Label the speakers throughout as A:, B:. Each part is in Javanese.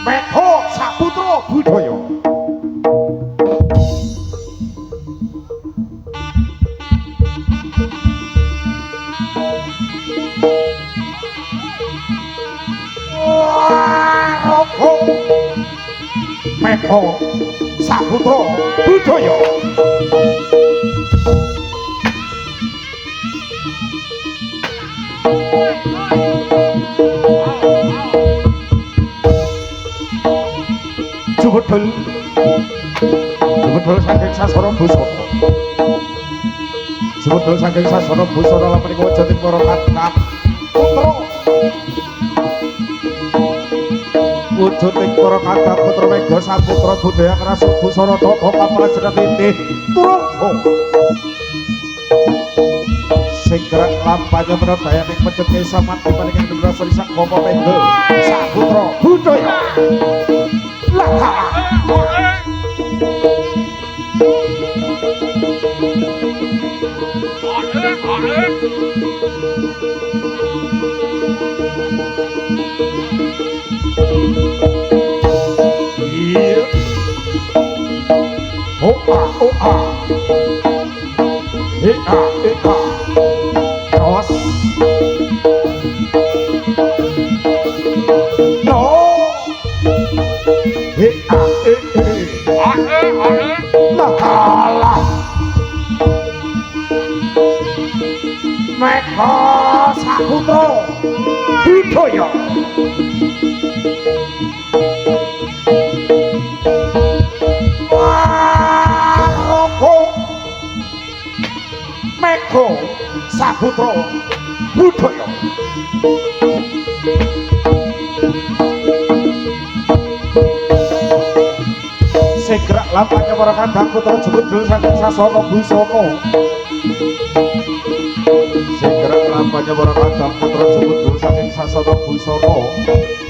A: Mekho Saputra Budaya. Mekho Saputra Budaya. Jubedul saking sasana busana. Jubedul saking sasana busana lan menika wujuding para kakang putra. Wujuding para kakang putra Mega Saputra Budaya Krasa busana tata kaprajeneng titih turungga. Segera lampahnya menodaya ning pecet Desa Mati paling ing Rasa Sak Bapa Mega Saputra Budaya. Mekho Saputra Budaya. Mekho Saputra Budaya. Segera lampahnya para kadang putra jebedul saking sasana busana. Segera lampahnya para kadang putra jebedul saking sasana busana.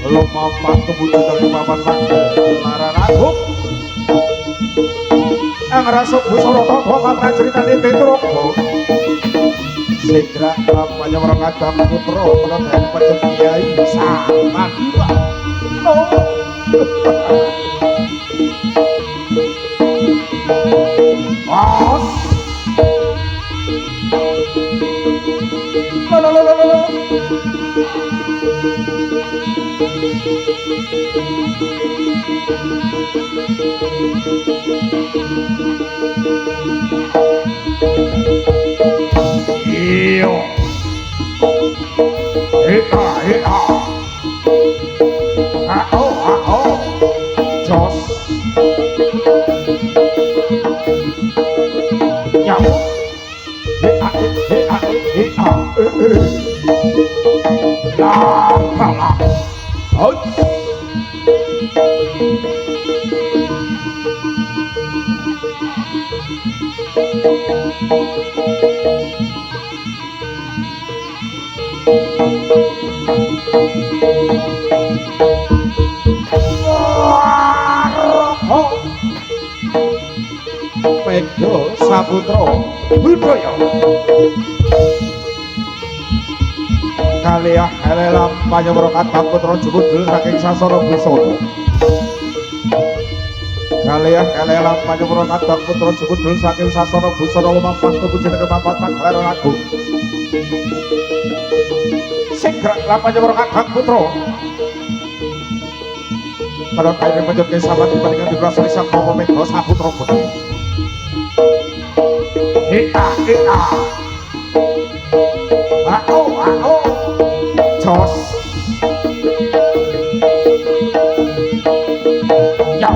A: Lumampah kemudian dari papan mangga laran agung. Angrasa busana tata kaprajeneng titih turungga. Segera lampahnya para kadang putra menodai pecet Kyai Samadhiwa. Mega Saputra Budaya. Kalih elelam panyamara kadang putra jebedul saking sasana busana. Kalih elelam panyamara kadang putra jebedul saking sasana busana lumampah kemudian ke papan manggalar agung. Segera lampahnya para kadang putra. Pada kaya menjadi sahabat dibandingkan di Rasa Sak Bapa Mega Saputra Budaya. Jos ya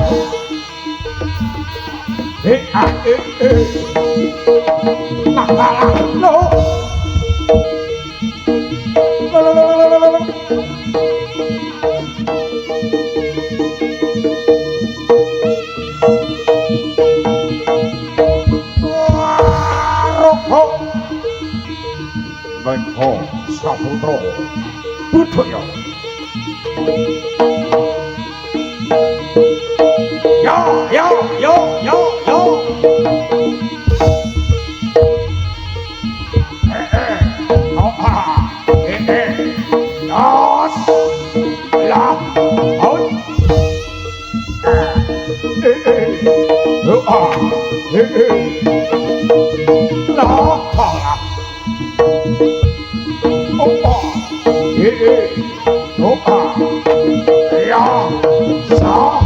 A: Mekho Saputra Budaya. Opa. Opa. Ya. Sa.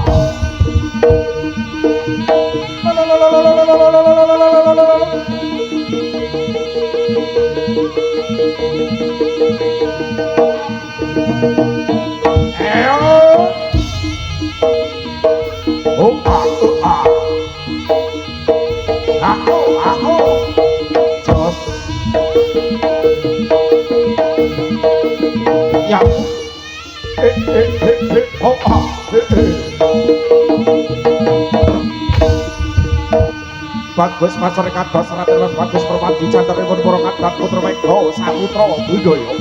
A: Opa. Opa. Aku. Jos. Ya. Opa. Bagus pasar kados raden Mas Bagus Permadi jantanipun para kadang putra Mega Saputra Budaya.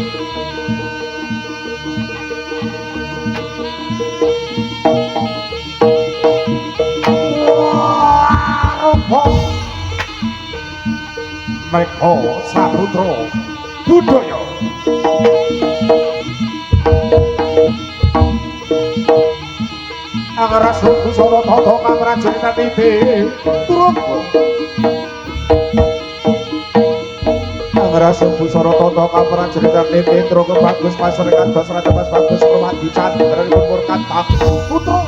A: Mega Saputra Budaya. Angara suku sono toto kamrajuritan ide turun. Angara suku sono toto kamrajuritan ide turun ke Bagus pasar kados raden Mas Bagus Permadi jantanipun para kadang putra.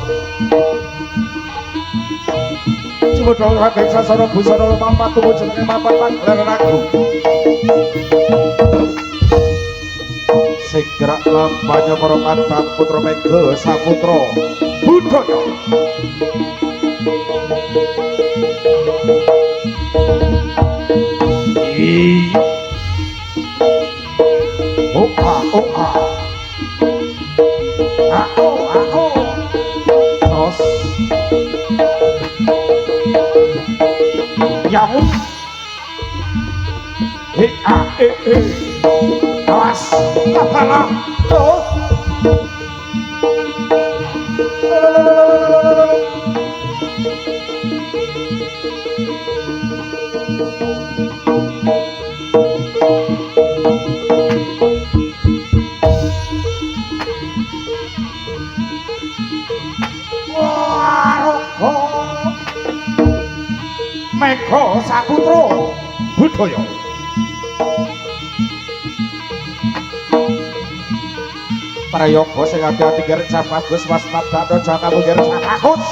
A: Cumudal rakyat sasana busana lumampah tubuh jenenge mapan panggilan ragu. Segera lampanya para kadang putra Mega Saputra Budaya. Opa. Aku. Tos. Yahu. Awas. Apalah. Oh. Mega Saputra Budaya. Prayoga sing ati-ati gareng Bagus waspada jaka mungkir Bagus.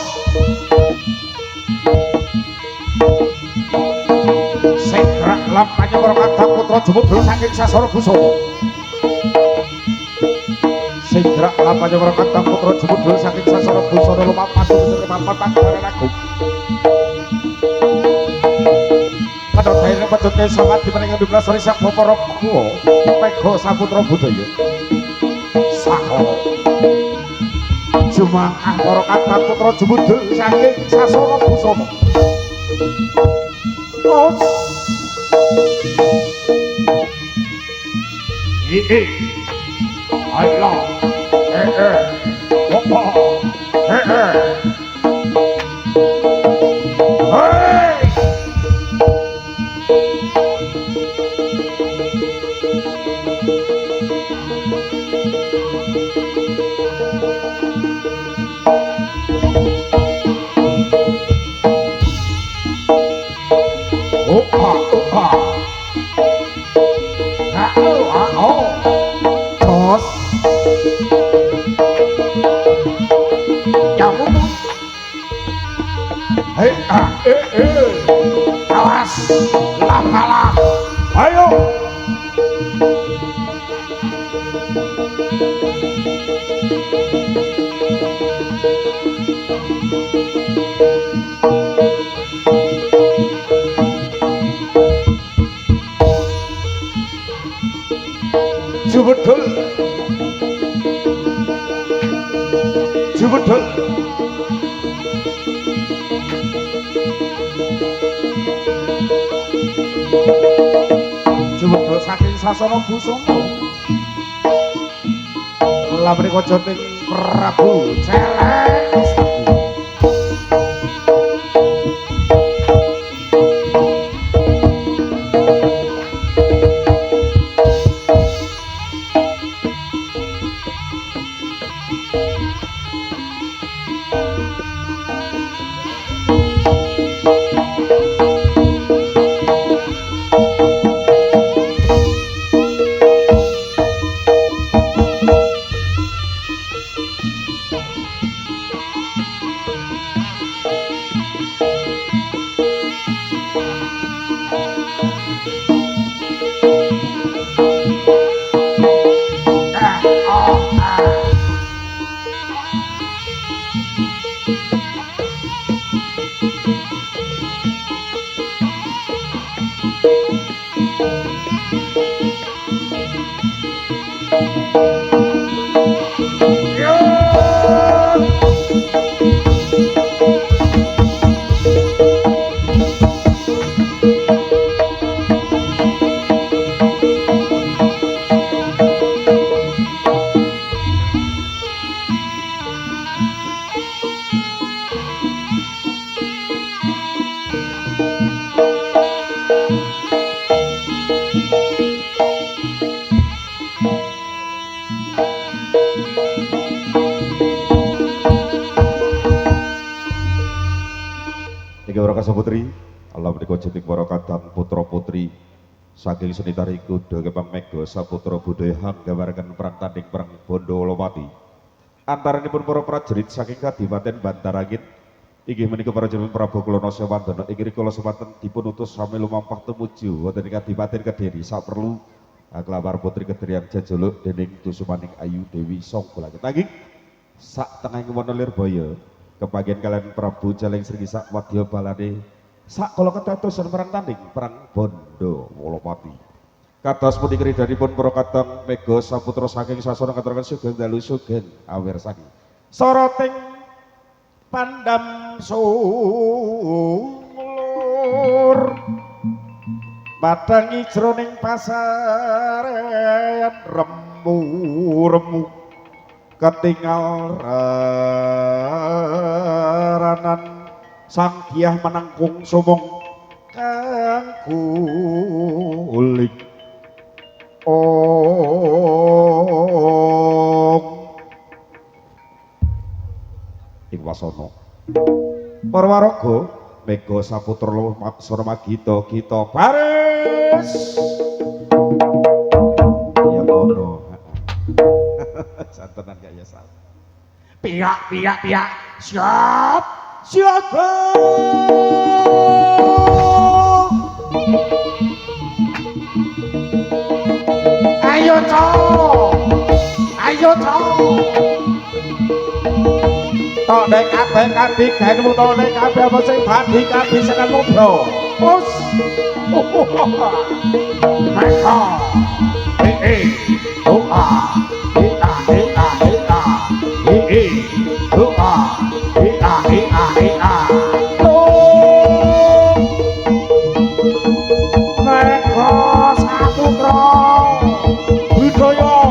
A: Segera lampanya para kadang putra jumudul saking sasana busana. Segera lampanya para kadang putra jumudul saking sasana busana lumampah tubuh mapan panggilan agung. Kadang daerah pecutnya sangat dimenangkan 12 hari siap para kuwo Mega Saputra Budaya. Sako Jumaah para kadang putra jumudul saking sasana busana. Os Allah Opa awas lapalah ayo jumudul jumudul saking sasana busana. Lamri kajoting Prabu Celeng Iki para kasaputri, Allah menika jeneng para kadang putra putri saking Sunitari Kuda Kepang Mega Saputra Budaya Hanggawaraken perang tanding perang Bondo Wolopati. Antaranipun para prajurit saking Kadipaten Bantarangin inggih menika para jenengan Prabu Klono Sewandana inggih kula semanten dipun utus sami lumampah tumuju wonten ing Kadipaten Kediri saperlu Aklamar Putri Kedirian Jajolo dening Tusumaning Ayu Dewi Songgolangit. Nanging sak tengahing wana Lirboyo kebagian kalian Prabu Jaleng Srigi sak wadya balane sak kala kedadosan perang tanding perang Bondo Wolopati. Kados punika ridhanipun para kadang Mega Saputra saking sasana katuraken sugeng dalu sugeng awirsani. Soroting pandam sulur padangi jroning pasarean remu-remu ketingal ranan sang Kyah menangkung sumung kang kulik ing wasana para waraga Mega Saputra Laksana Magita kita baris ya ngono santenan gak ya sal piak siap siaga ayo tok nek kabeh kadigenmu tok nek kabeh apa sing badi kabisanmu bro us maka doa doa Mega Saputra Budaya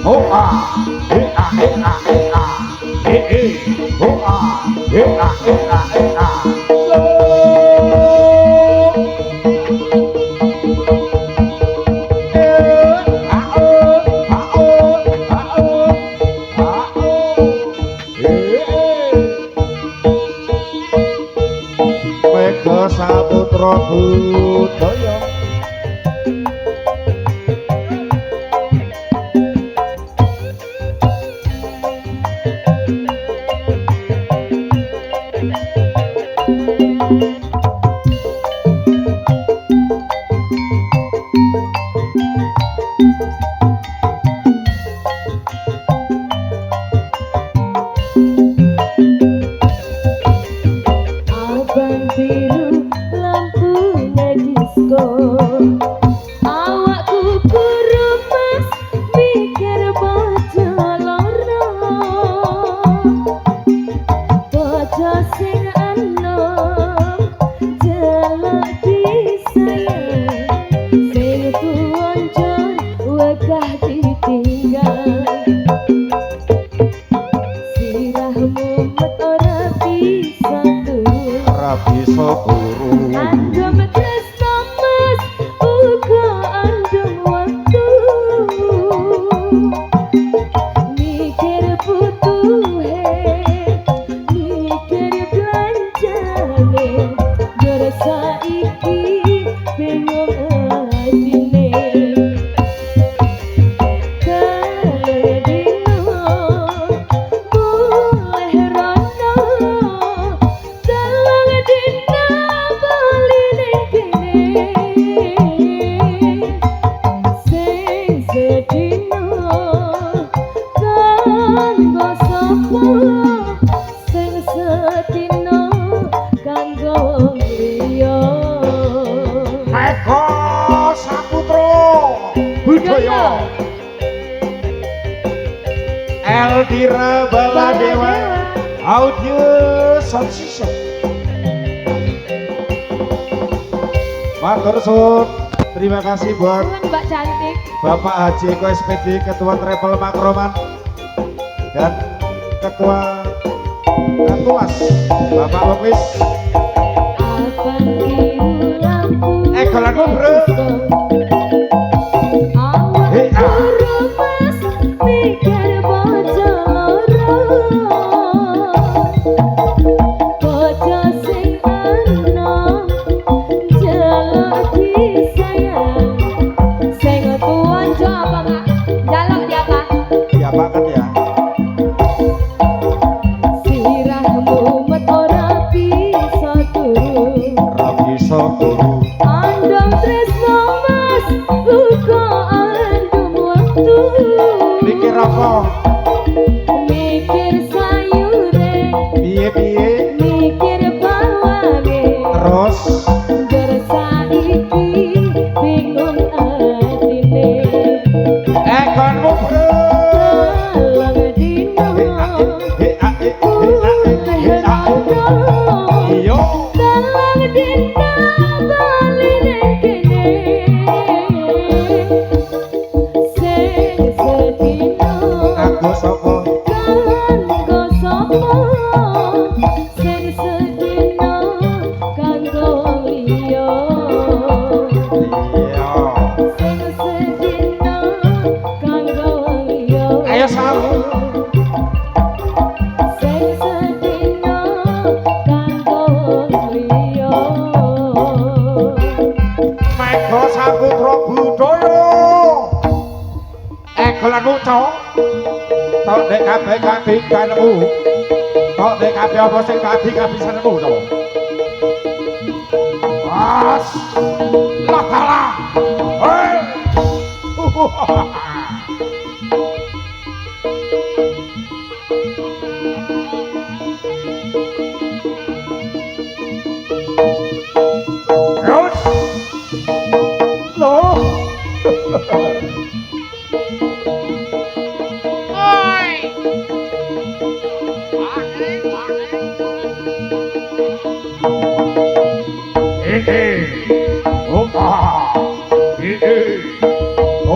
A: hoa Mega Saputra Budaya Eldira Baladewa Audio Sound System. Matur suwun. Terima kasih buat Mbak Cantik, Bapak Haji Eko SPD, Ketua Travel Makroman, dan Ketua Katuas Bapak Lukis. Eko lagu bro.
B: Wong tresno mas uga andum waktu
A: mikir apa
B: mikir sayure
A: piye
B: mikir bawane
A: terus
B: bersaiki bingung atine
A: konmu bro
B: lang dino
A: iyo
B: lang dino bali ning kene sing sedino
A: aku sapa
B: kanggo sapa sing sedino kanggo liya
A: iya
B: sing sedino kanggo liya
A: ayo sawu
B: sing sedino kanggo liya
A: Mega Saputra Budaya Egolan uco tok nek kabeh kadinganmu tok nek kabeh apa sing kabisanmu to Mas Latala hei Yus Loh Opa,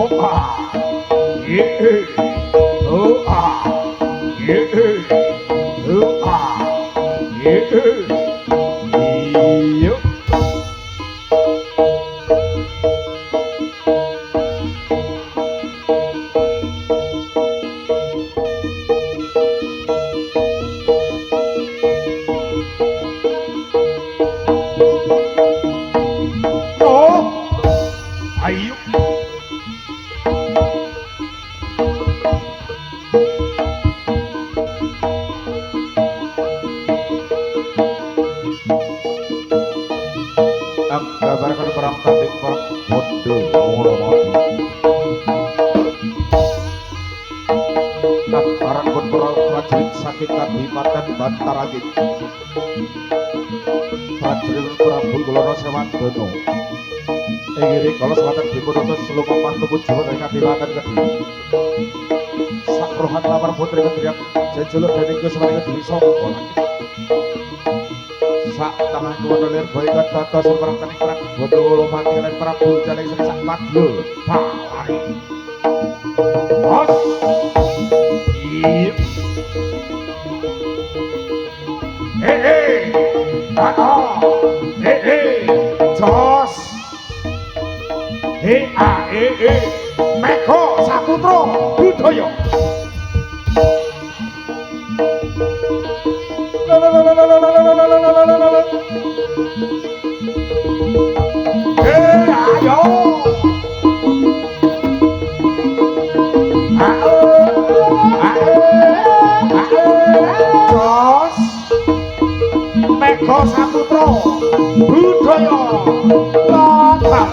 A: opa, ayo. Gambarkan perang tanding perang bondo ngolomati Nataran pun perang prajurit saking Kadipaten Bantaragin prajurit Prabu Kulana Sewardana ingiri kala selatan dipunutus selumah pantumu jiwa dari Kadipaten Kediri sakrohan lamar putri Kediri jejuluk dan ingkir semangat diri songko sak tangan kuwadalir boykat tata seperang tanik perang bodo wolomati dan Prabu jaling sekisak madyo palari bos iya tato jos Mega Saputra Budaya ayo jos Mega Saputra Budaya Latala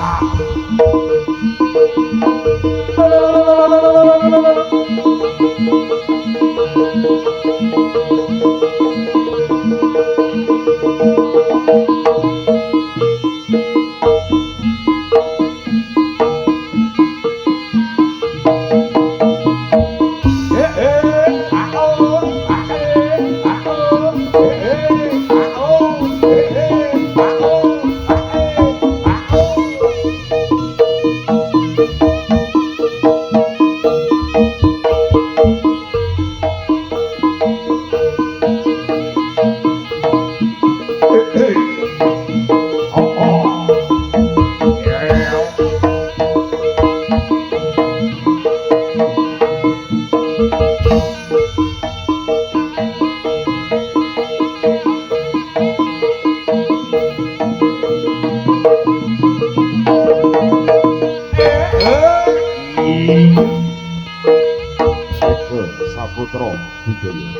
A: Saputra Budaya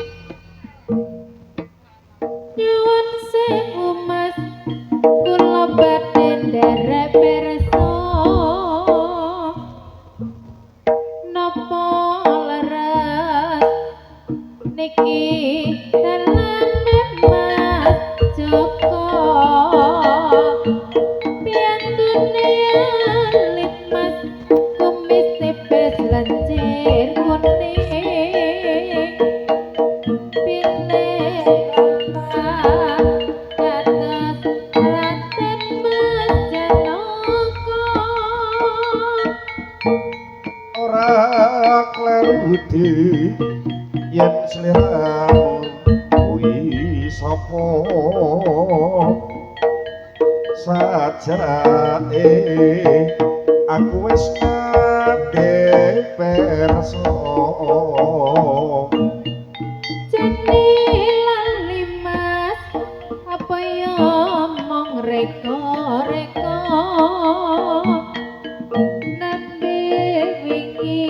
B: nyuwun sewu mas kula badhe nderek preso napa leres niki dalan Mas Joko piantune alit Mas kumis tipis lancir kuning pilih kados Raden Mas Janaka
A: ora kleru di yen sliramu kuwi sapa sajake aku wis nate perso
B: jane lali Mas apa ya mong reka-reka nembe wingi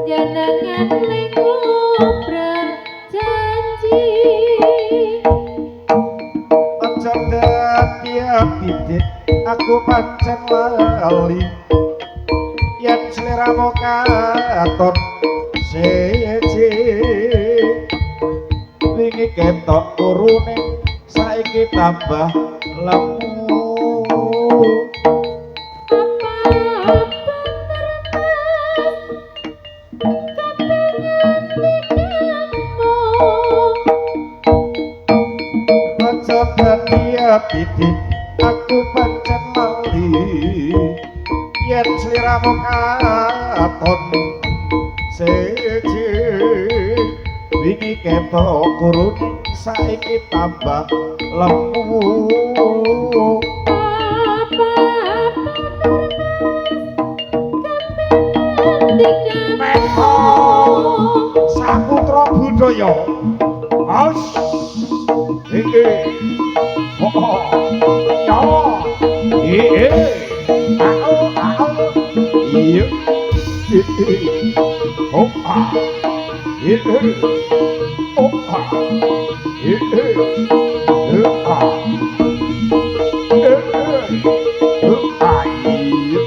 B: jenengan lenggo janji
A: aja dadi abidit aku pancen lali yen sliramu katon siji wingi ketok turune saiki tambah lemu
B: apa
A: aja dadi abidit aku pancen lali yen sliramu katon siji wingi ketok kurun saiki tambah lemu Meho Saputra Budaya Aus iki oh ya aku iya oh iya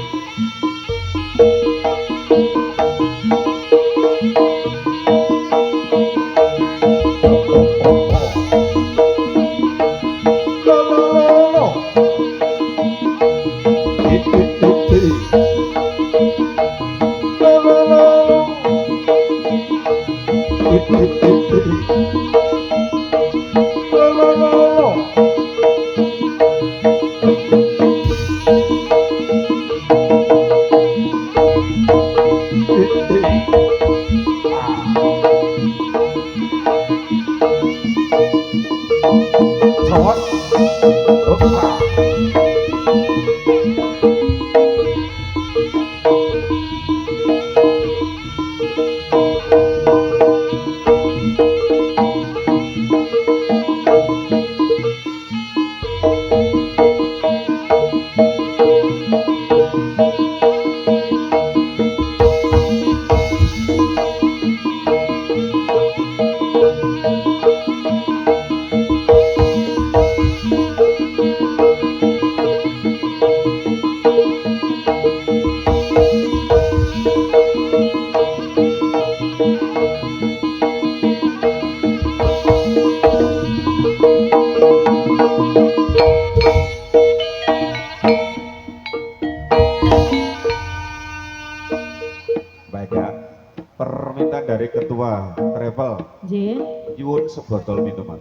A: permintaan dari ketua travel
B: Nggih.
A: nyuwun sebotol minuman.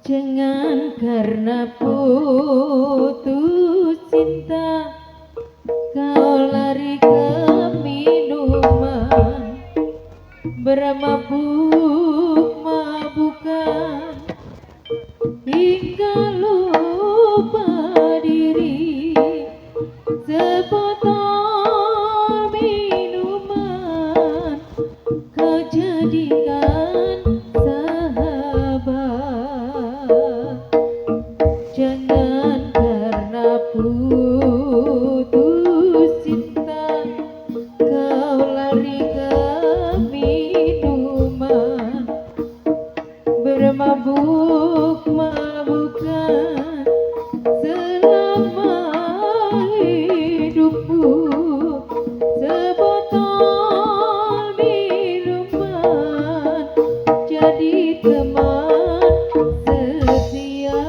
B: Jangan karena putus cinta kau lari ke minuman bermabuk-mabukan hingga lupa diri sebotol minuman kau jadikan sahabat jangan mabuk-mabukan selama hidupku, sebotol minuman jadi teman setia.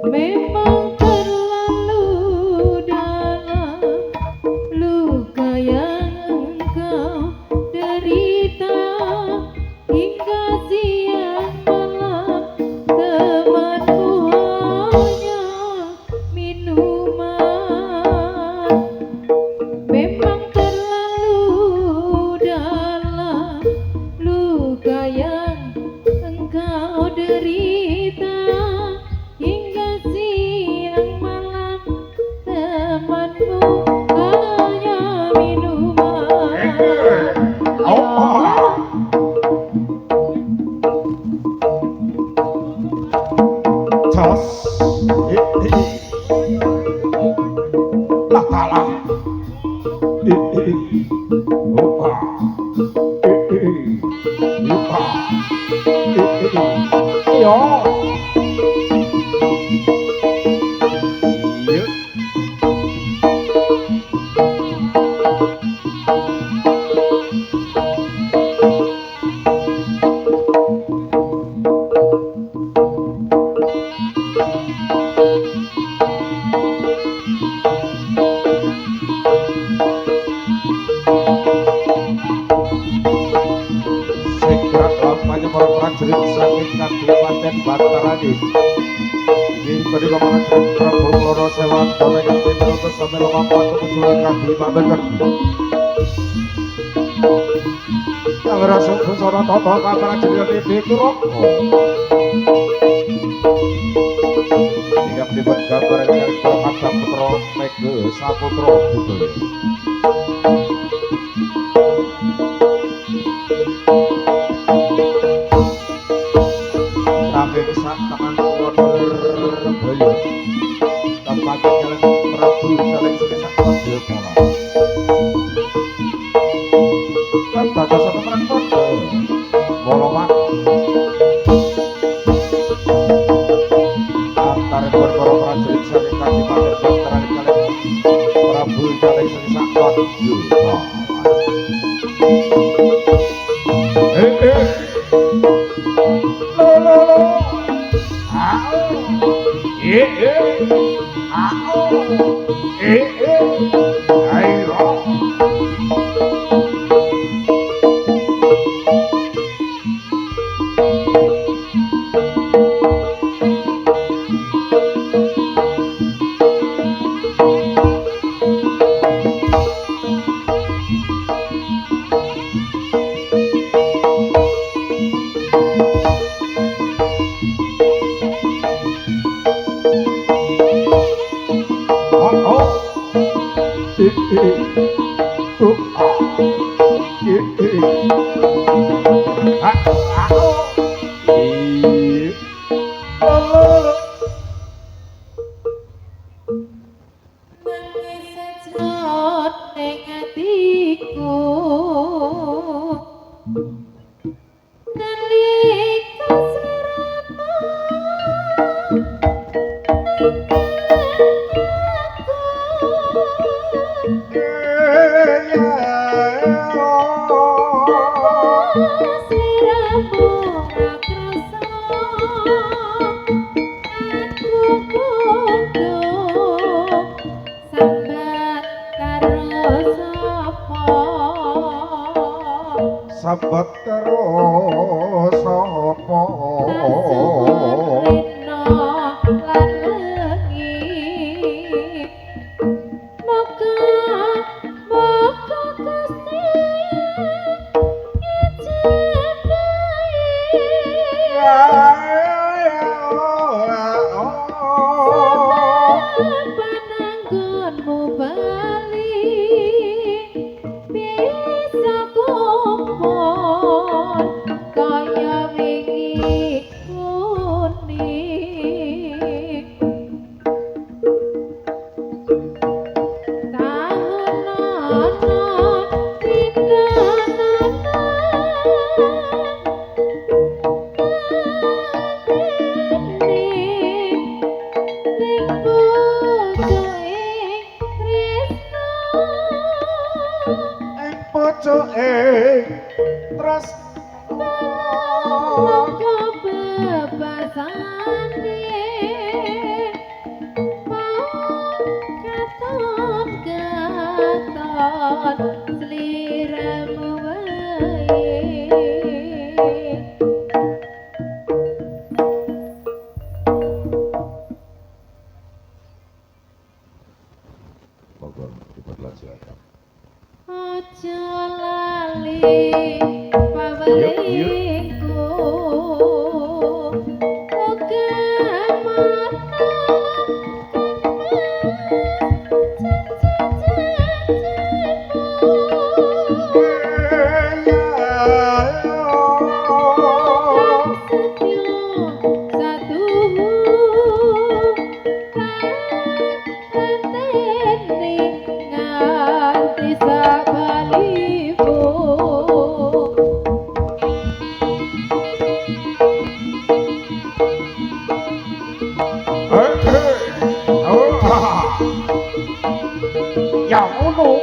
B: Memang terlalu dalam luka yang engkau derita, hingga siang malam temanmu hanya minuman. Memang terlalu dalam luka yang engkau derita, hingga siang malam temanmu hanya minuman.
A: Jos, lah kalah, lupa, lupa, yo, iya. Segera lampanya para prajurit saking Kabupaten Bantaradi. Ini tadi pamangan Prabu Loro Sewanto ingkang pinutus sampai lumampah kemunculan Kabupaten Bantaradi. Yang rasa busana toto kaprajurit ini Turoko. Ingkang dipun gambar ingkang Kadang Putra Mega Saputra Budaya. Sampai kesak tangan kotor bayu tempat jalan Prabu jalan sekisak mobil kalah kan batas satu perang kode wolowak antara para prajurit saking Kadipaten Bantaran kalian Prabu jalan sekisak mobil
B: Mengisat ning atiku, nalika sliramu sliramu ra krasa aku kudu sambat karo sapa.
A: Sambat karo sapa
B: Rina lan lengi, moga Gusti pananggonmu bali bisa kumpul kaya wingi kuwi. Loka bebasane katon katon sliramu wae.
A: Monggo diperlanjutkan.
B: Aja lali pawelingku oke nganti sabalimu.
A: Ya ngono.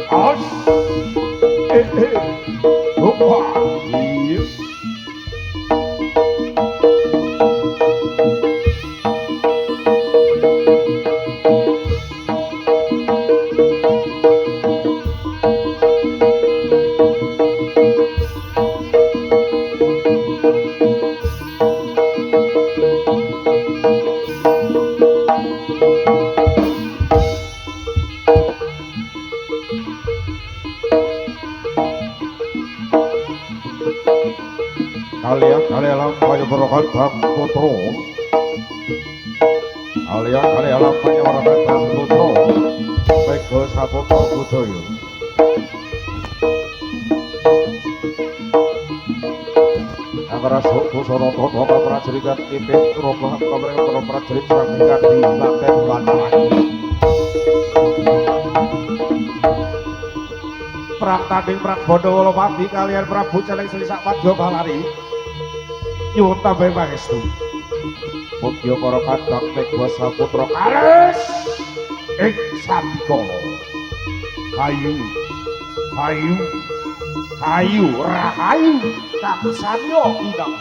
A: As. Wah, iya. Kalian lampanya berokat bang putro. Kalian lampanya berokat bang putro. Mega Saputra Budaya. Angkara suku soroto para prajurit ipit roboh kemereka para prajurit sangkan di lantai bantaran. Perang tanding perang Bondowolopati kalian Prabu Celeng Selisak Madya Balari. Nyuwun tambahi pangestu. Mugya para kadang Mega Saputra kalis ing Satikala. Hayu, hayu, hayu, rahayu, kakusanyo inang.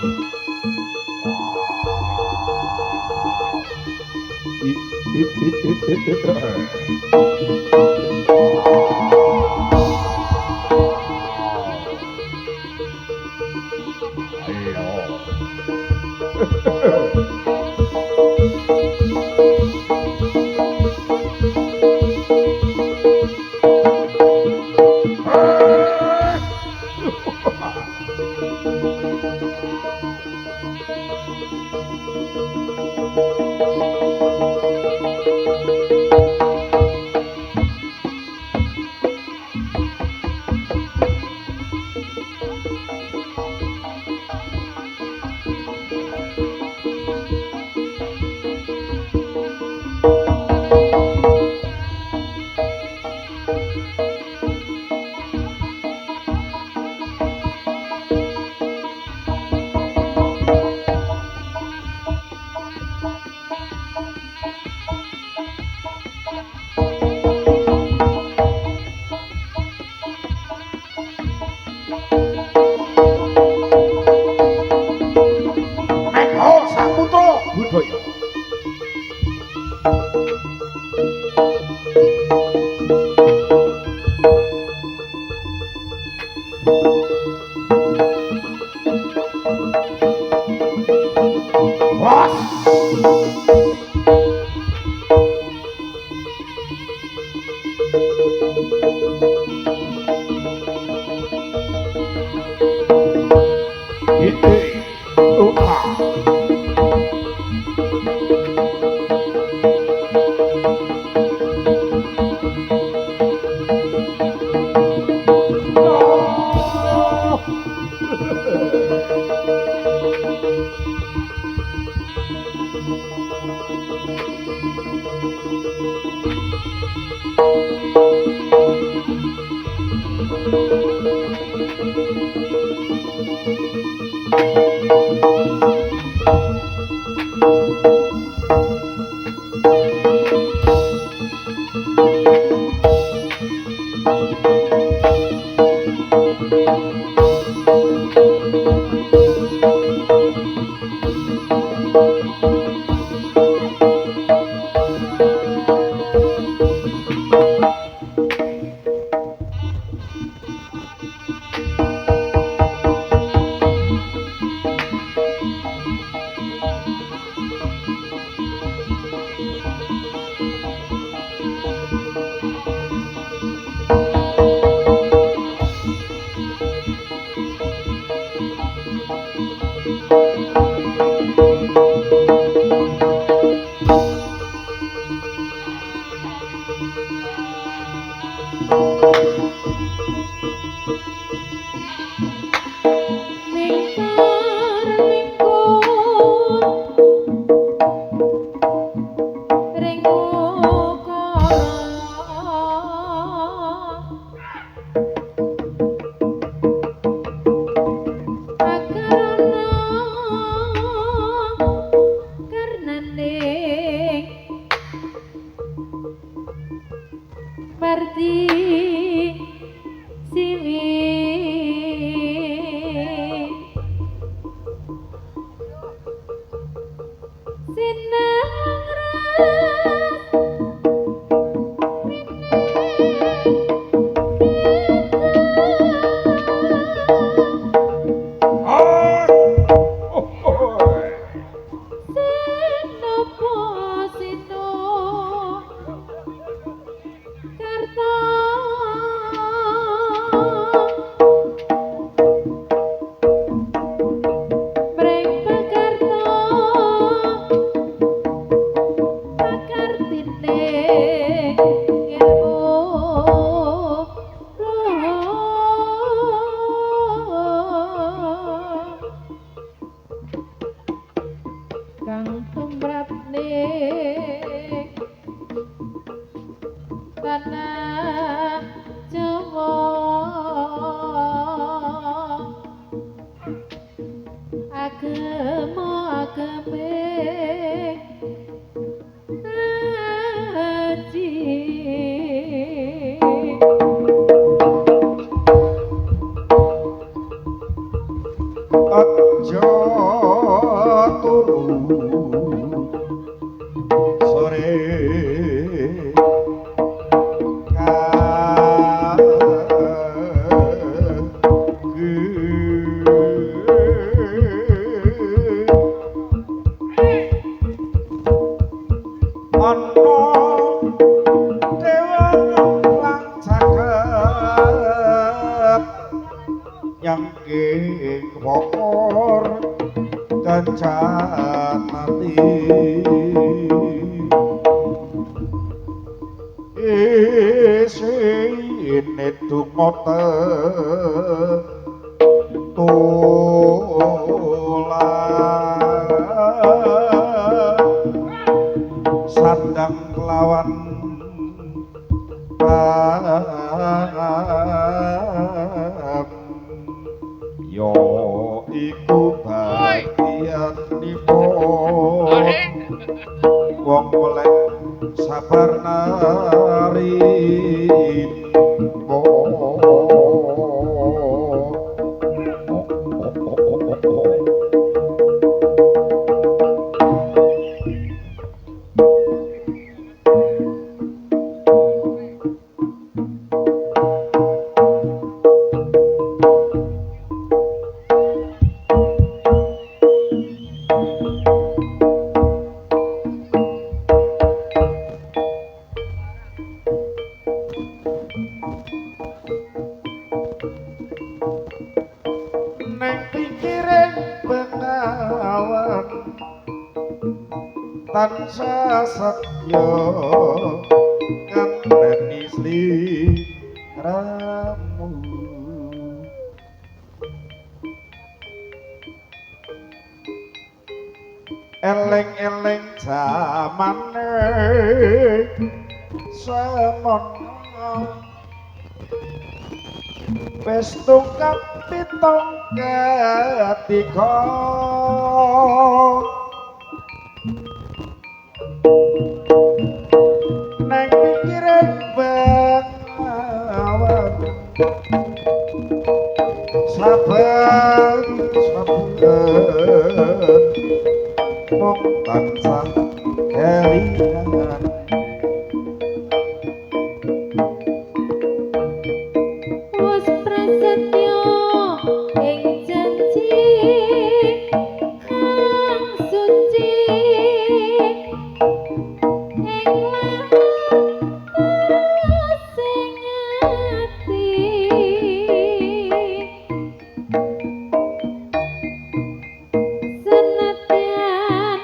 B: Mingkar mingkut ring ukara akarana karnaning Mardi siwi
A: Ah! Oh, oh.
B: Sinopo sino karta mreng pakarta pakartine ilmu roh kang tumrap ning tanah Jawa agama agame haji
A: Aja turu sore ana dewa lan caket nyangking wongor kancanati isine dumata tola sandang lawan yo iku bagianipun wong melek sabar nari neng pikiring bengawan tansah setya ngandani sliramu eleng-eleng jamane semono wis tungkap pitung ketiga neng pikiring bengawan saben mung tansah kelingan
B: Wis prasetyo ing janji kang suci ing lahan sing ati senadyan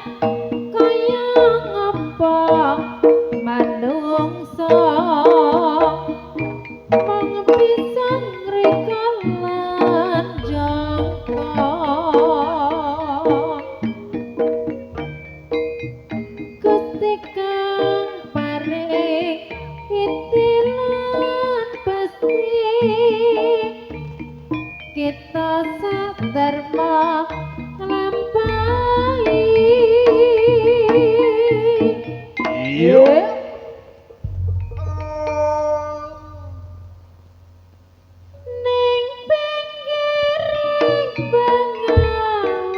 B: kaya ngapa manungsa mung bisa ngrikalan jangka Gusti kang paring itilan pasti kita sadarma nglampahi
A: iya
B: ning pinggiring bengawan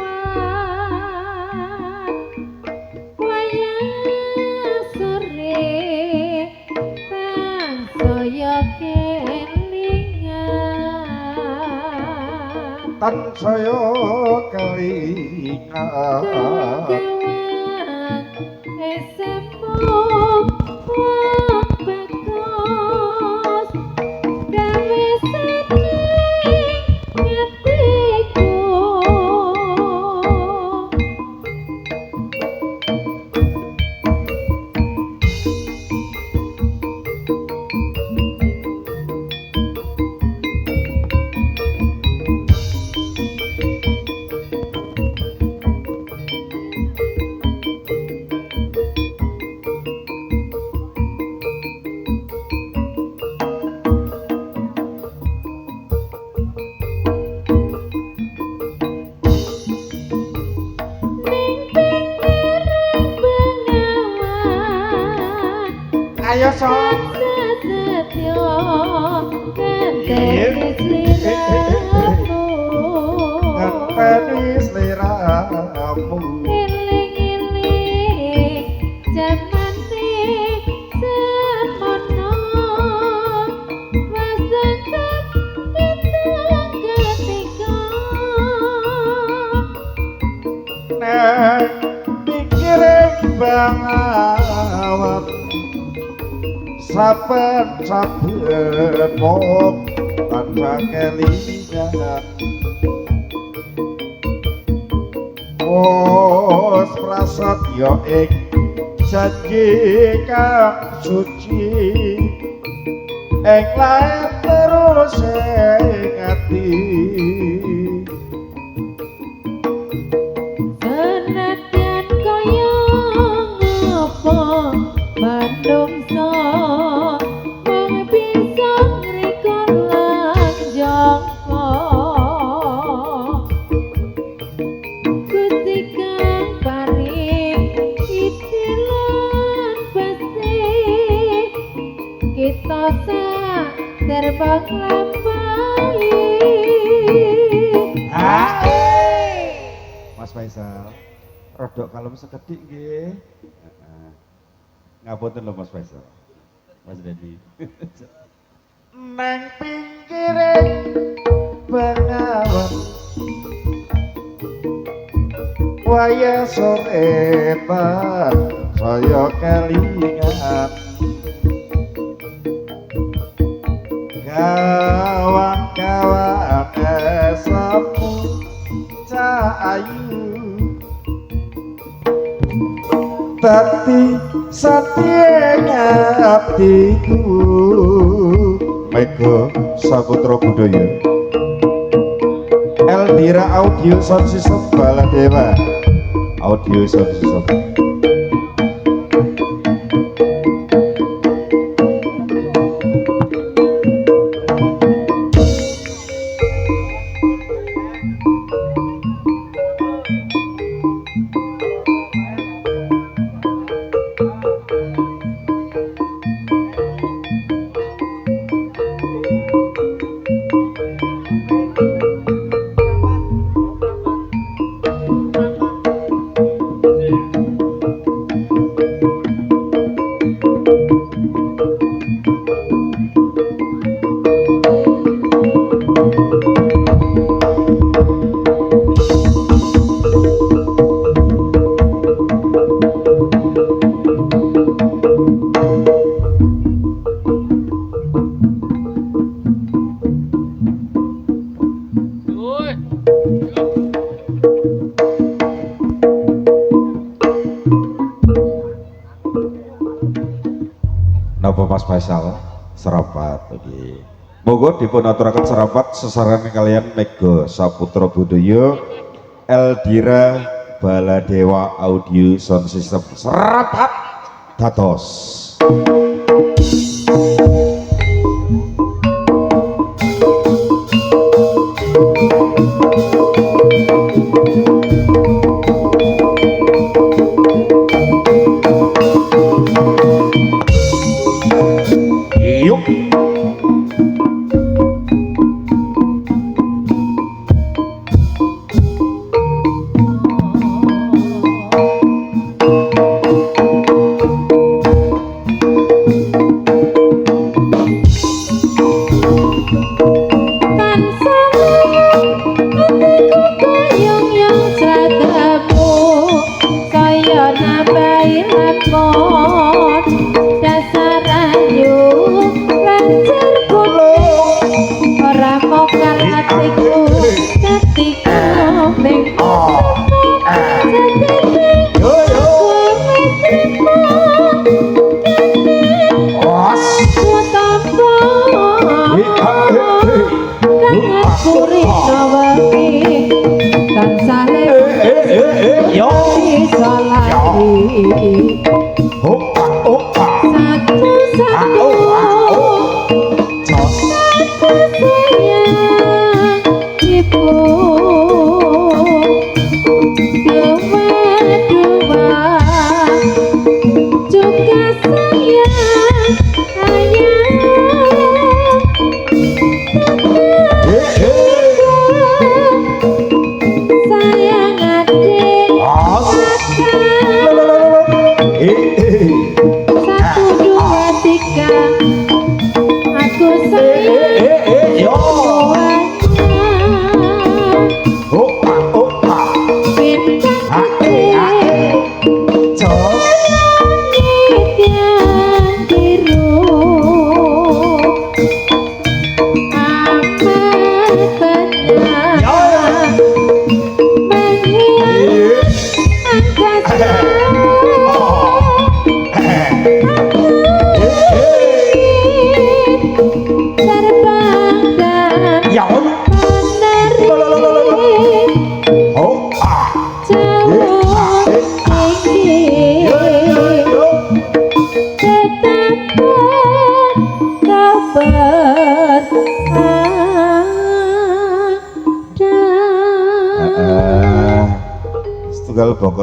B: wayah sore tansaya kelingan
A: tansaya kelingan
B: kawan esempuk wong bekos gawe sedih ngatiku ning pinggiring bengawan
A: ayo sok
B: setyo kenteni sliramu
A: ngenteni sliramu
B: eling-eling jamane semono wis deket pitung ketika
A: nang pikiring bangawan saben mung tansah kelingan wis prasetya ing janji kang suci ing lair terus ing ati
B: senadyan kaya ngapa manungsa mung bisa ngrikalan jangka Gusti kang paring itilan pasti kita sadar nglampahi
A: Mas Faisal, rodok kalem sekedhik nggih. Ngapunten lho Mas Faisal. Mas Dedi. Nang pinggiring bengawan wayah sore saya kelingan kawan-kawan esamu cahayu dadi satyanya hatiku Mega Saputra Budaya Eldira Audio Sound System Baladewa Audio Sound System napa Mas Faisal serapat iki. Monggo dipun aturaken serapat sesarengan kalian Mega Saputra Budaya Eldira Baladewa Audio Sound System serapat dados.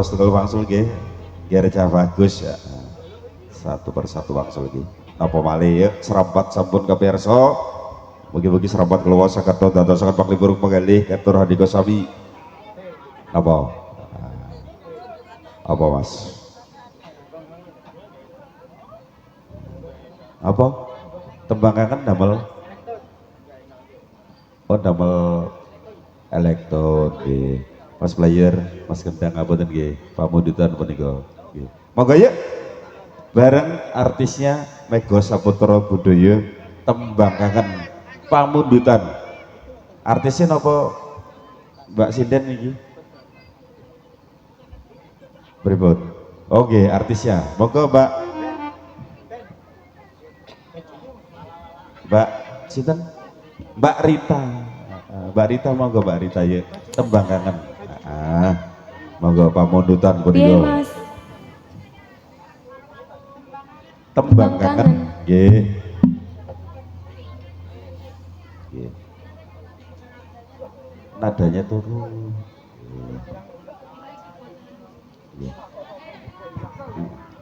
A: Setunggal wangsul nggih. Nggih bagus ya. Satu persatu wangsul nggih. Napa malih ya serapat sampun kapiyarsa. Mugi-mugi serapat kula saged dadosaken paklipur penggalih katur handika sami. Napa? Apa Mas? Apa? Tembang kangen damel. Oh damel elektron nggih. Mas player, Mas Gendang ngapunten nggih, pamundutan punika nggih. Monggo yuk bareng artisnya Mega Saputra Budaya tembang kangen pamundutan. Artisnya napa Mbak Sinden niki? Pripun? Oke, artisnya. Monggo Mbak. Mbak sinten? Mbak Rita. Mbak Rita monggo Mbak Rita yuk tembang kangen. Monggo pamundutan punika. Tembang kangen nggih. Nggih. Nadanya turun. Nggih.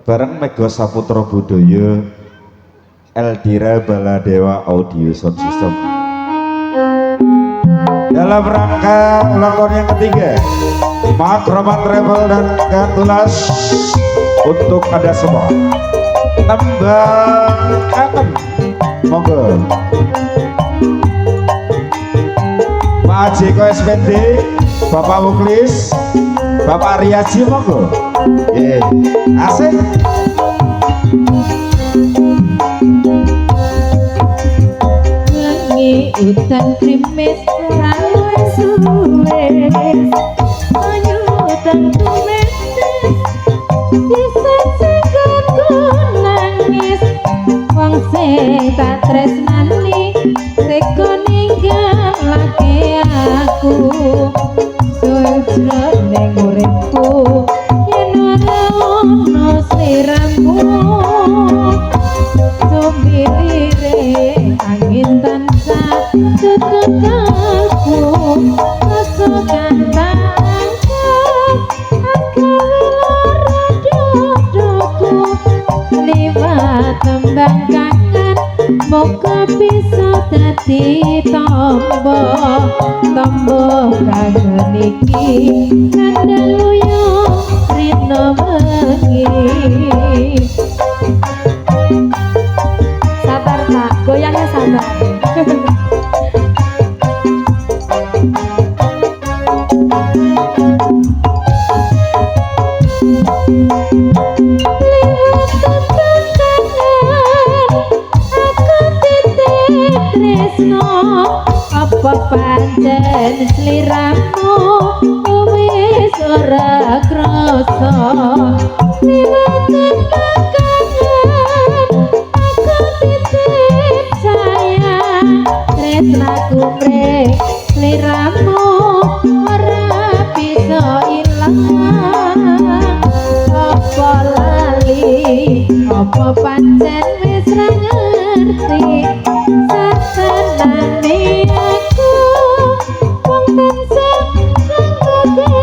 A: Bareng Mega Saputra Budaya Eldira Baladewa Audio Sound System. Dalam rangka ulang tahun yang ketiga Makraman Travel dan Katulas untuk Anda semua tembang kangen monggo Pak Jeko SPD, Bapak Muklis, Bapak Riaji monggo asik
B: utan krimis rawan suwe ayo utan krimis bisa segar ku nangis sing tak tresnani teko ninggalake aku jroning uripku yen ora ono sliramu sumbire angin tansah tutuk aku rasa kantangku aku dodoku liwat tembang kangen moga bisa dadi tombo kangen iki kandhanu yo rino wengi sabar Pak goyangnya sabar apa pancen sliramu wis ora krasa liwat kangen aku titip sayang tresnaku mrek sliramu ora bisa ilang apa lali apa pancen wis ra ngerti sasenane aku wong tansah kanggo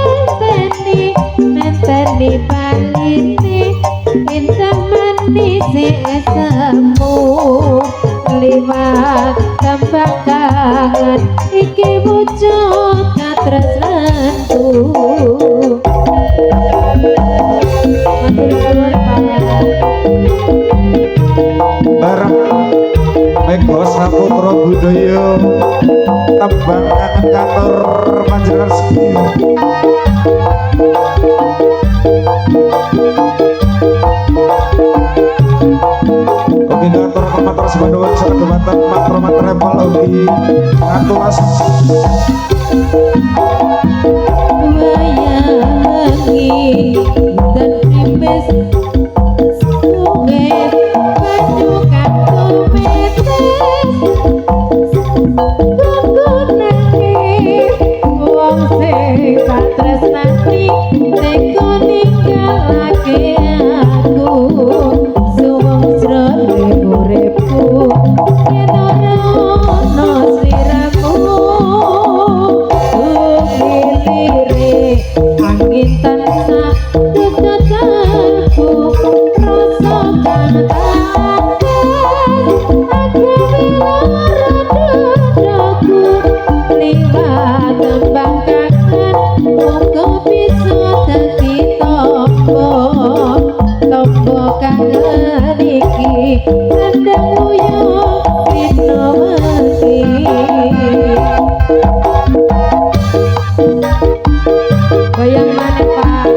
B: ngenteni baline indah manis semu liwat tembang kangen iki wujud katresnanku
A: bareng Mega Saputra Budaya tembang kangen kantor Panjenengan Sekiyo oke kantor Matur Sebandoan Sakadumatan Makro Matrepal ugi ngatulas
B: wayangi dan krimis suwe baju kanto metes gugunake wong sing tak tresnani teko ninggalake aku suwung jroning uripku yen ora ono sliramu lirik angin tansah deketanku rasa kantangku aku lara dodoku liwat tembang kangen moga bisa dadi tombo kangen iki kandhangmu yo rino wengi goyang maneh Pak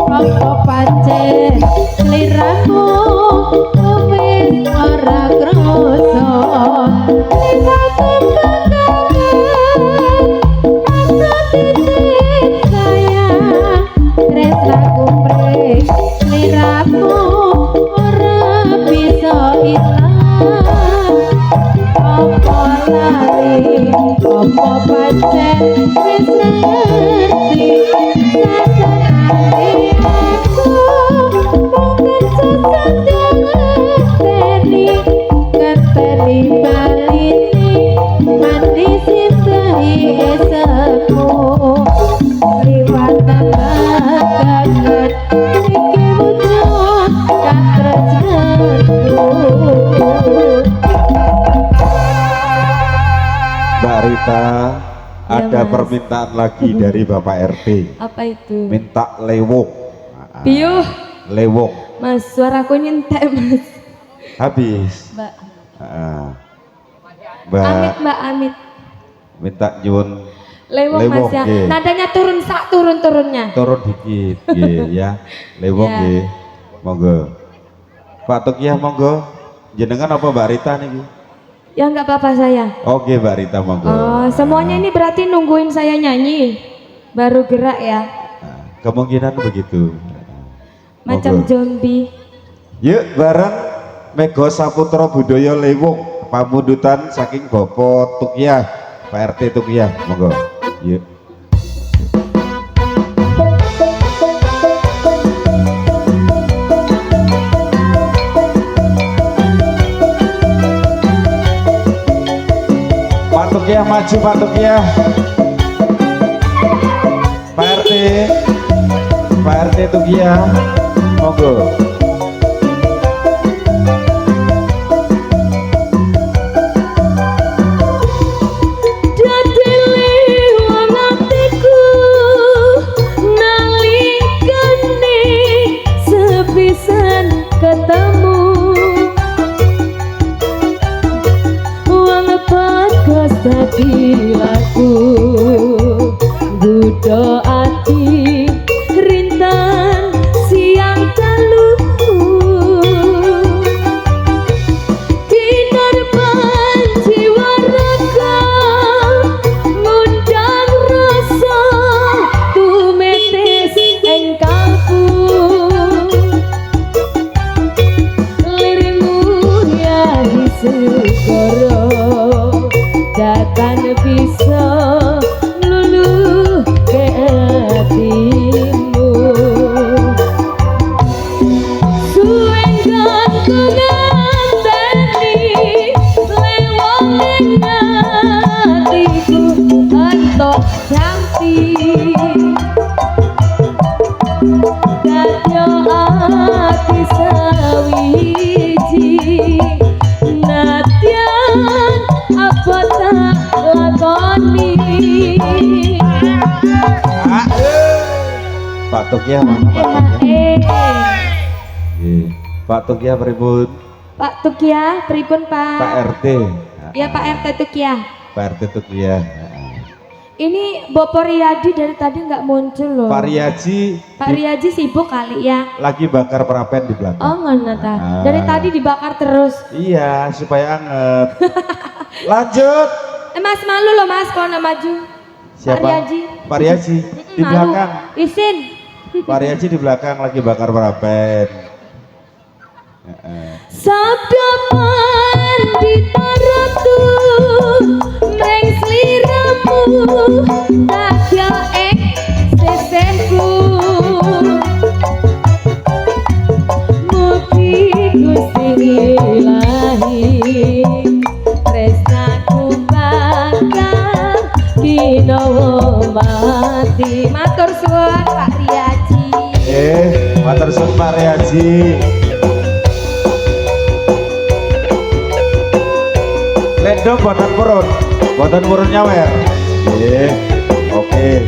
B: apa pancen sliramu wis ora krasa liwat tresnaku mrek sliramu ora bisa ilang apa lali apa pancen wis ngerti sasenane aku mungkin sesadang ngenteni baline manis indahi esemu liwat tembang kangen iki wujud katresnanku
A: Mbak Rita
B: Ya,
A: ada
B: Mas.
A: permintaan lagi dari Bapak RT
B: apa itu
A: minta lewong
B: piuh
A: lewong
B: Mas suaraku nyentek Mas
A: habis
B: Mbak
A: Mbak
B: Amit Mbak Amit
A: minta nyuwun
B: lewong Mas ya
A: nggih.
B: nadanya turun sak turun-turunnya
A: turun dikit nggih ya lewong
B: Ya.
A: nggih monggo Pak Tukiah monggo Jenengan apa Mbak Rita nih?
B: Ya nggak apa-apa saya.
A: Oke Mbak Rita monggo.
B: Oh, semuanya ini berarti nungguin saya nyanyi baru gerak ya.
A: Nah, kemungkinan begitu.
B: Macam
A: Monggo.
B: zombie.
A: Yuk bareng Mega Saputra Budaya Lewung pamundutan saking Bapak Tukiah Pak RT Tukiah monggo. Yuk. Pak Tukiah maju Pak Tukiah. Pak RT Tukiah monggo.
B: Laku budo ati rintan siang dalu kinerban jiwa raga ngundang rasa tumetes engkangku lirimu ya hisukoro datang bisa luluh ke hatimu suengan kenganteni lewong hatiku entok jampi dadyo ati sawiji nadyan apa tak lakoni.
A: Pak Tukiah mana Pak Tukiah? Nggih. Pak Tukiah pripun?
B: Pak Tukiah pripun Pak?
A: Pak RT.
B: Ya Pak RT Tukiah.
A: Pak RT Tukiah.
B: Ini Bapak Riyadi dari tadi nggak muncul loh.
A: Pak Riyaji
B: Pak Riyadi sibuk kali ya.
A: lagi bakar perapen di belakang.
B: Oh ngono ta. Dari tadi dibakar terus.
A: Iya, supaya anget. Lanjut.
B: Mas malu loh Mas kalau maju.
A: Siapa?
B: Pak Riyadi.
A: Pak Riyaji di
B: Malu.
A: belakang.
B: Isin.
A: Pak Riyaji di belakang lagi bakar perapen.
B: Sabda pandita ratu mreng sliramu tagya ing sesenku mugi Gusti ilahi tresnaku bakal kinawa mati matur suwun Pak Riyaji.
A: Matur suwun Pak Riyaji. Lendo boten purun nyawer. Nggih. Oke.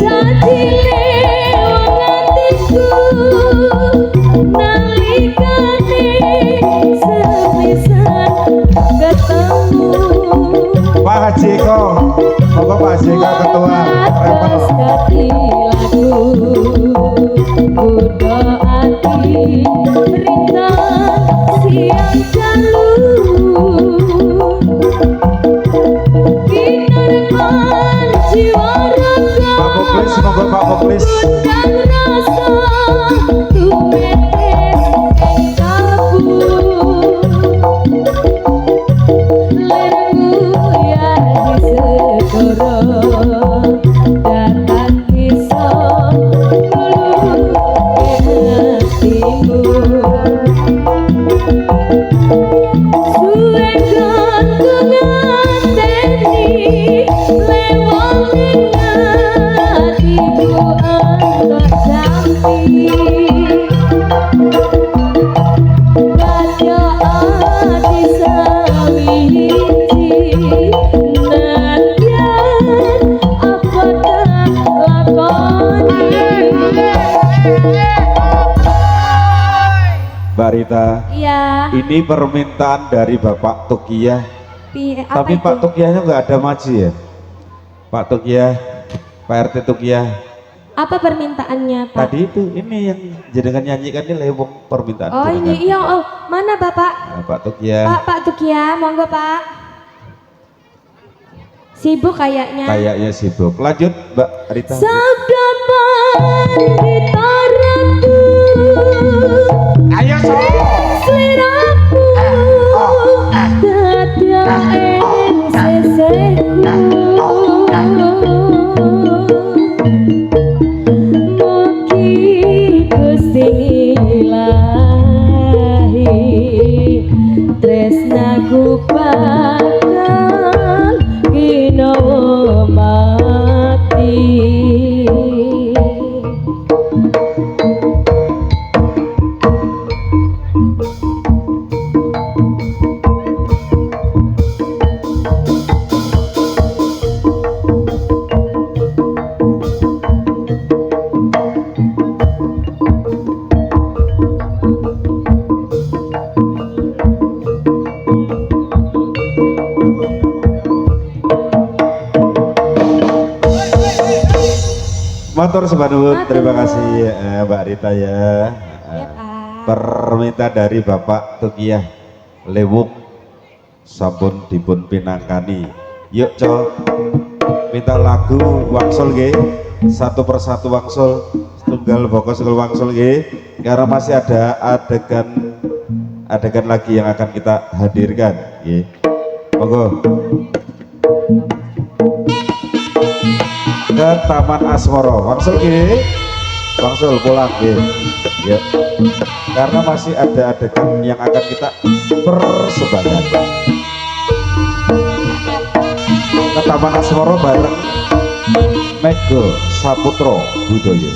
B: Dadi lewong atiku nalikane sepisan ketemu
A: Pak Haji Eko, monggo Pak Haji Eko ketua Repel.
B: dadi lagu budo ati rintan siang dalu kinerban jiwa raga
A: Pak Muklis, monggo Pak Muklis.
B: dan rasa tumetes ing kalbu lirmu ya disekoro datang bisa luluh ke hatimu suwe kan nganteni lewong hatiku anggap jampi dadya ati sawiji nadyan
A: Rita.
B: Iya.
A: Ini permintaan dari Bapak Tukiah.
B: Apa
A: Tapi
B: itu?
A: Pak Tukiahnya nggak ada maju ya? Pak Tukiah, Pak RT Tukiah.
B: Apa permintaannya, Pak?
A: Tadi itu ini yang jenengan nyanyikan ini lewong permintaan
B: Oh,
A: jenengan.
B: ini iya. Oh, mana Bapak?
A: Nah, Pak Tukiah.
B: Pak Tukia, monggo Pak. Sibuk kayaknya.
A: Kayaknya sibuk. Lanjut Mbak Rita.
B: Sagapan gitaraku.
C: Ayo so.
B: Seliraku. Dadae sesehku. Mugi Gusti Ilahi tresnaku bakal ginawa mati.
A: Motor sebanun, terima kasih Mbak Rita ya.
B: Ya, Pak.
A: Permintaan dari Bapak Tukiah lewung sampun dipun pinangkani. Yuk cok, minta lagu wangsul nggih, satu persatu wangsul, tunggal fokus ke wangsul nggih, karena masih ada adegan lagi yang akan kita hadirkan nggih. Monggo ke Taman Asmoro, wangsul nggih, wangsul pulang nggih. Ya, karena masih ada adegan yang akan kita persembahkan ke Taman Asmoro bareng Mega Saputra Budaya.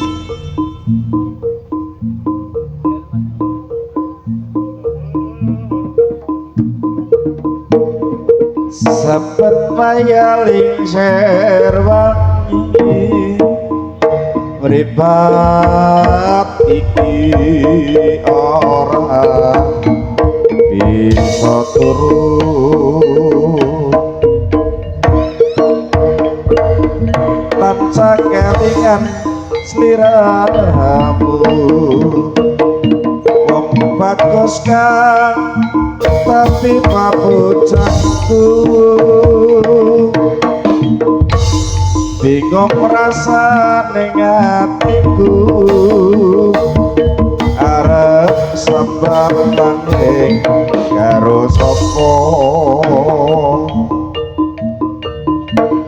A: Saben mayaling serwangi mripat iki ora bisa turun tansah kelingan sliramu wong bagus kan tapi papucangku bingung merasa ning atiku arep sambang tanging karo sapa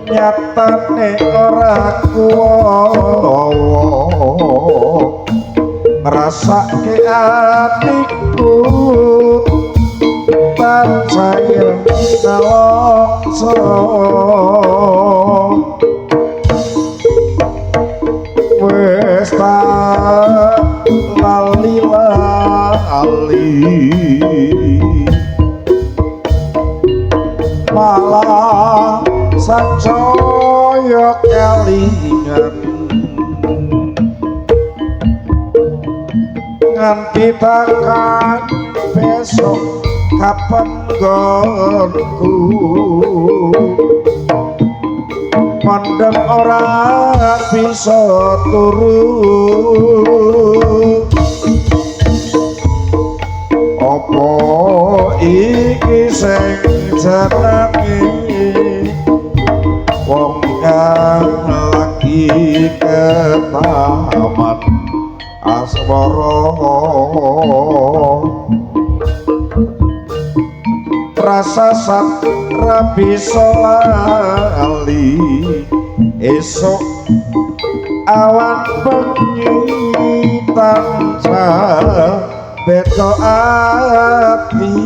A: nyatane ora kuwowo ngrasake atiku tansaya nalongso wis tak lali malah sancaya kelingan nganti tekan besok kapan gonku mandang ora bisa turu opo iki sing jenenge wong kang lagi ke Taman Asmoro prasasat rabi solali esok awan bengi tansah beto ati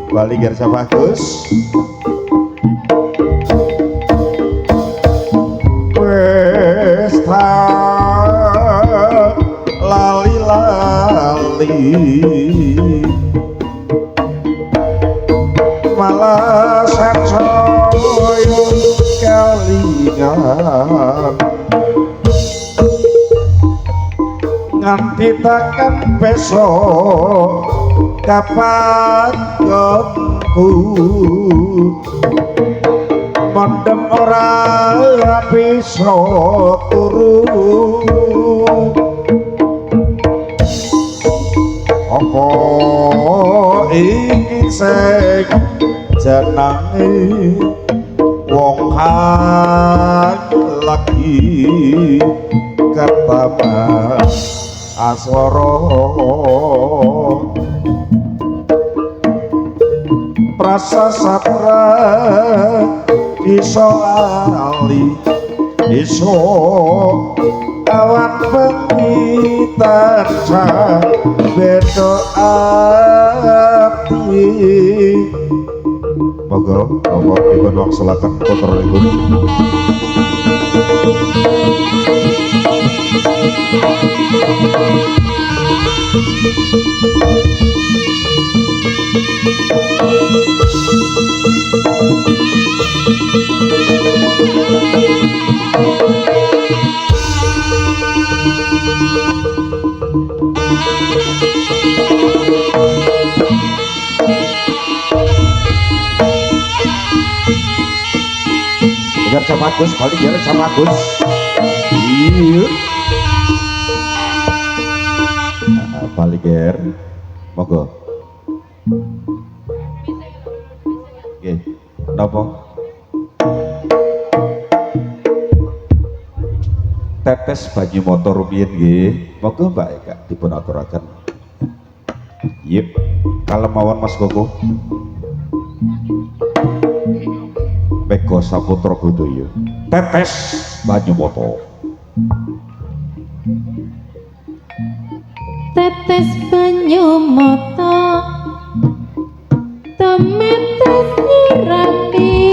A: balik Gersa bagus wis lali malah sancaya kelingan nanti takkan besok kapan gongku mendem ora bisa turu apa iki sing jenenge wong lagi ketama aswara prasasatra iso ali iso awan bengi tansah beda ati monggo dipun wangsulaken putra ibu biar sama Agus, balik biar sama Agus. Iya. Balik ger, monggo. Oke, kenapa? Tetes banyu motor rumiyin nggih. Monggo Mbak Eka dipun aturaken. Yep, kalem mawon Mas Koko. Mega Saputra Budaya tetes banyu moto
B: tetes banyu mata temetes nyirami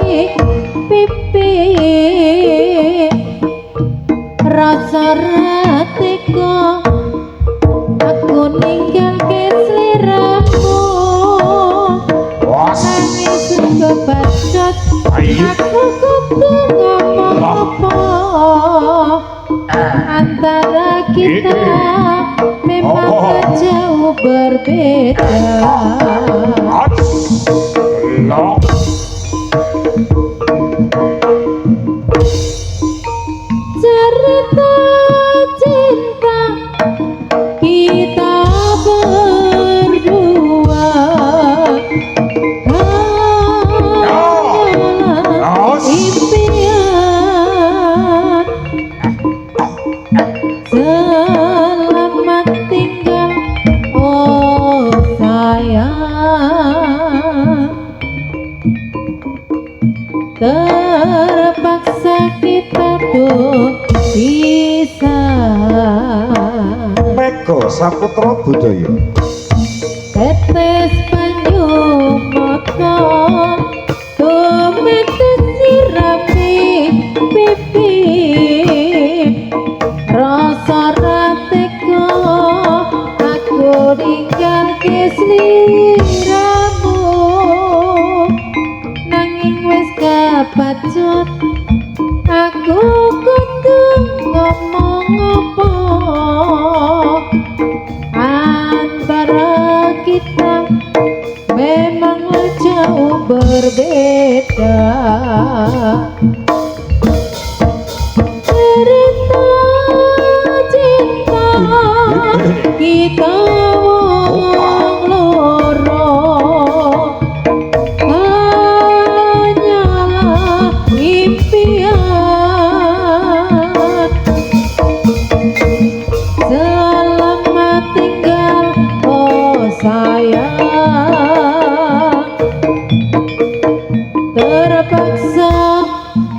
B: pipi rasa ratiko aku ninggalke sliramu nangis kebacot aku kudu ngomong apa antara kita memang jauh berbeda cerita cinta kita berdua impian selamat tinggal oh sayang terpaksa kita tuh bisa
A: Mega Saputra Budaya
B: tetes banyu mata tumetes sirami pipi rasa rateko aku ninggalke sliramu nanging wis kepacut aku kudu ngomong apa antara kita memanglah jauh berbeda cerita cinta kita wong loro hanyalah impian selamat tinggal oh sayang terpaksa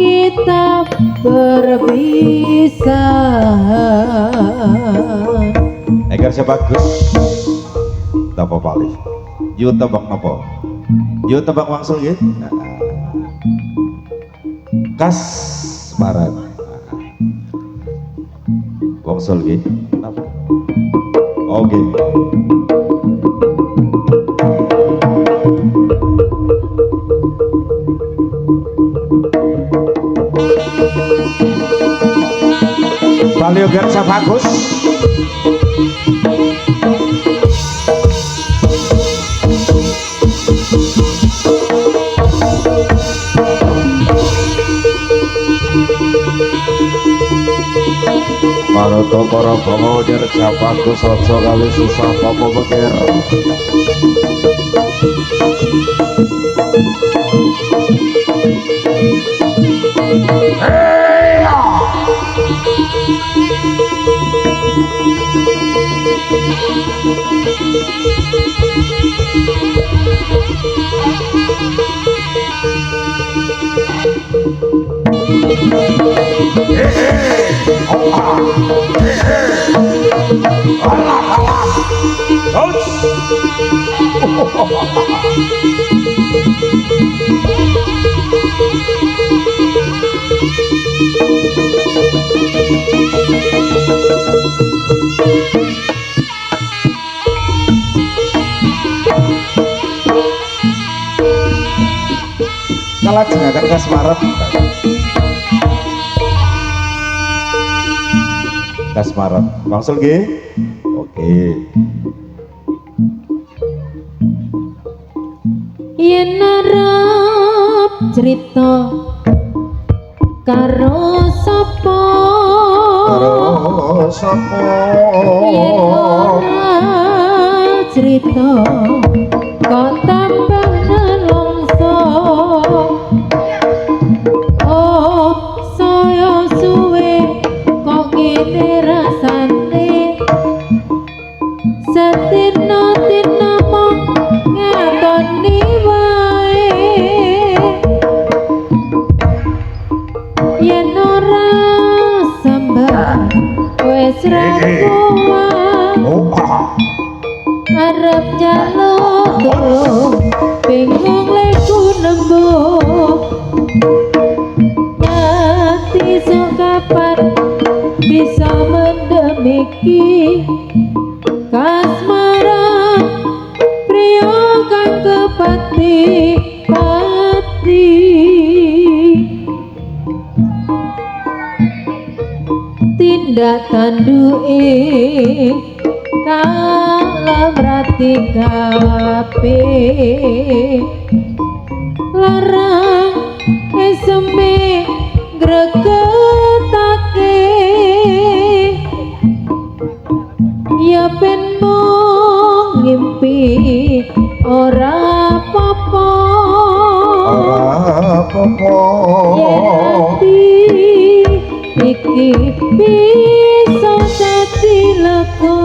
B: kita berpisah
A: Egar sebagus Tapa Palih Yuk tebak nopo Yuk tebak wangsul ya Kas Maran Wangsul ya Oke Palih Egar sebagus Maroto para bangau nirja bagus raja kali susah apa pikir.
C: Kalajengaken kasmaret.
A: Kasmaret maksud nggih. Oke.
B: Yen arep cerita karo sapa
A: Karo sapa
B: yen ora cerita kok tambah nelongso. Oh saya suwe kok ngene rasane setino-tino mong ngatoni wae yen ora sambar wis ra kuat arep jaluk tulung bingung leku nembung nanti sok kapan bisa mendemiki kasmaran pria kang kepati pati tindak tanduke kala berarti kabeh larang eseme gregetake ya ben mung ngimpi ora apa-apa yen ati iki bisa dadi lega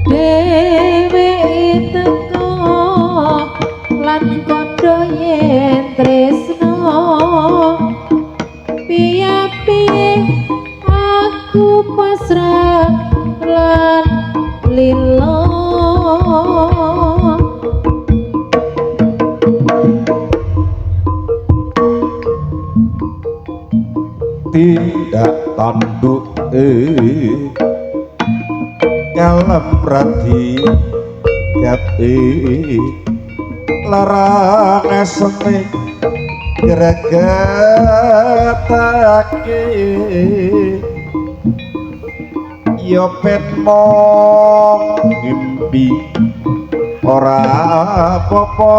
B: dheweke teko lan kodho yen tresno piye-piye aku pasrah lan lilo
A: tindak tanduk ngalem radi gape larang esene gregetake ya ben mong ngimpi ora apa-apa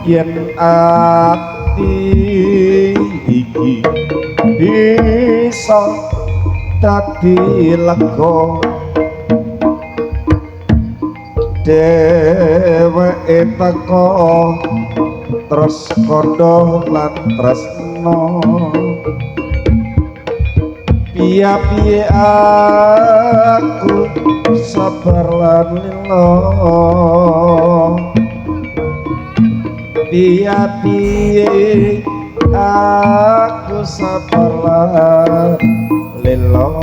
A: yen ati iki bisa dadi lega dheweke teko terus kandha lan tresno piye-piye aku sabar lan lilo piye-piye aku sabar lan lilo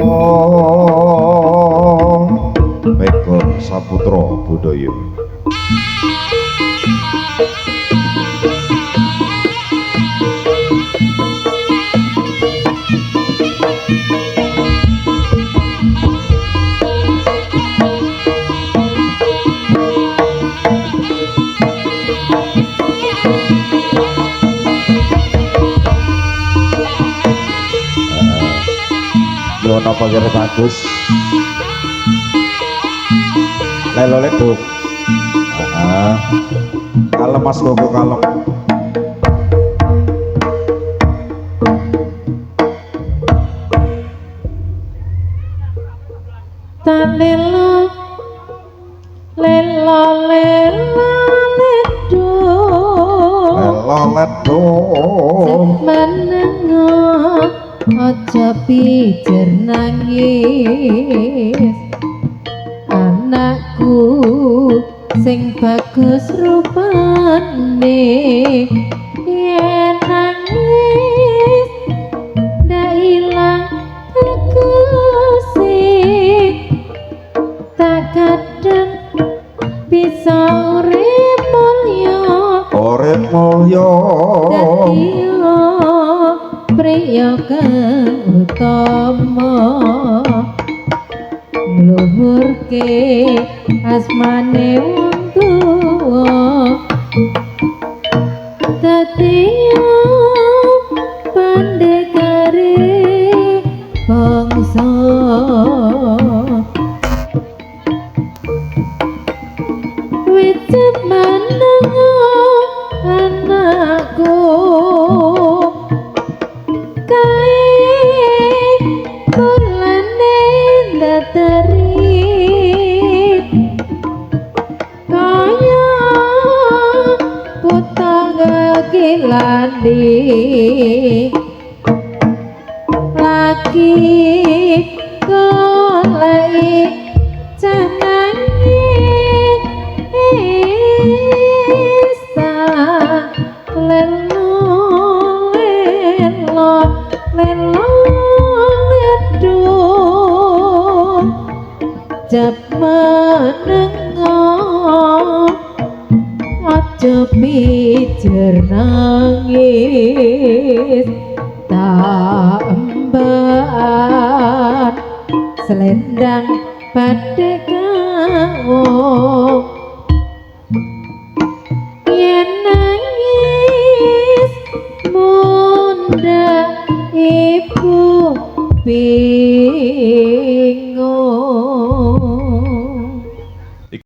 A: Mega Saputra Budaya. Yono Pagere bagus. Lelo leduk. Kalem Mas Gogo kalem.
D: tak lelo lelo lelo ledo
A: ledo
D: menengo aja pijer nangis anakku sing bagus rupane yen nangis ndak ilang baguse tak kadang bisa urip mulya dadi priya kang utama ngluhurke asmane wong tuwa dadi pandekare bangsa wit menengo anakku kae kulane datari kaya putangga kilandi lagi goleki cenangis tak lelo lelo lelo ledo jap menengo aja pijer nangis tak emban selendang pada kawo yen nangis munda ibu bingung